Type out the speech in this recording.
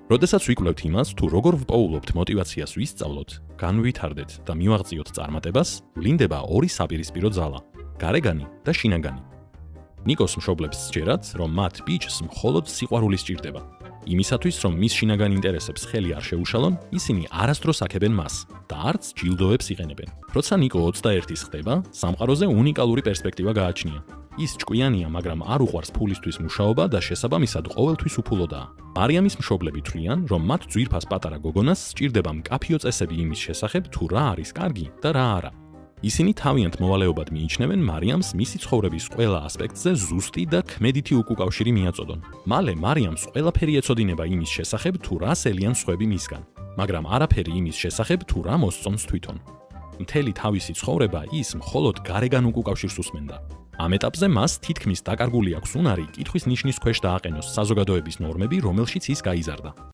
როდესაც ვიკვლევთ იმას, თუ როგორ ვპოულობთ მოტივაციას ვისწავლოთ, განვითარდეთ და მივაღწიოთ წარმატებას, ვლინდება ორი საპირისპირო ძალა: გარეგანი და შინაგანი. ნიკოს მშობლებს სჯერათ, რომ მათ ბიჭს მხოლოდ სიყვარული სჭირდება. იმისათვის, რომ მის შინაგან ინტერესებს ხელი არ შეუშალონ, ისინი არასდროს აქებენ მას და არც ჯილდოებს იყენებენ. როცა ნიკო 21-ის ხდება, სამყაროზე უნიკალური პერსპექტივა გააჩნია. ის ჭკვიანია, მაგრამ არ უყვარს ფულისთვის მუშაობა და შესაბამისად ყოველთვის უფულოდაა. მარიამის მშობლები თვლიან, რომ მათ ძვირფას პატარა გოგონას სჭირდება მკაფიო წესები იმის შესახებ, თუ რა არის კარგი და რა არა. ისინი თავიანთ მოვალეობად მიიჩნევენ მარიამს მისი ცხოვრების ყველა ასპექტზე ზუსტი და ქმედითი უკუკავშირი მიაწოდონ. მალე მარიამს ყველაფერი ეცოდინება იმის შესახებ, თუ რა სელიან სხვები მისგან, მაგრამ არაფერი იმის შესახებ, თუ რა მოსწონს თვითონ. მთელი თავისი ცხოვრება ის მხოლოდ გარეგან უკუკავშირს უსმენდა. ამ ეტაპზე მას თითქმის დაკარგული აქვს უნარი კითხვის ნიშნის ქვეშ დააყენოს საზოგადოების ნორმები, რომელშიც ის გაიზარდა.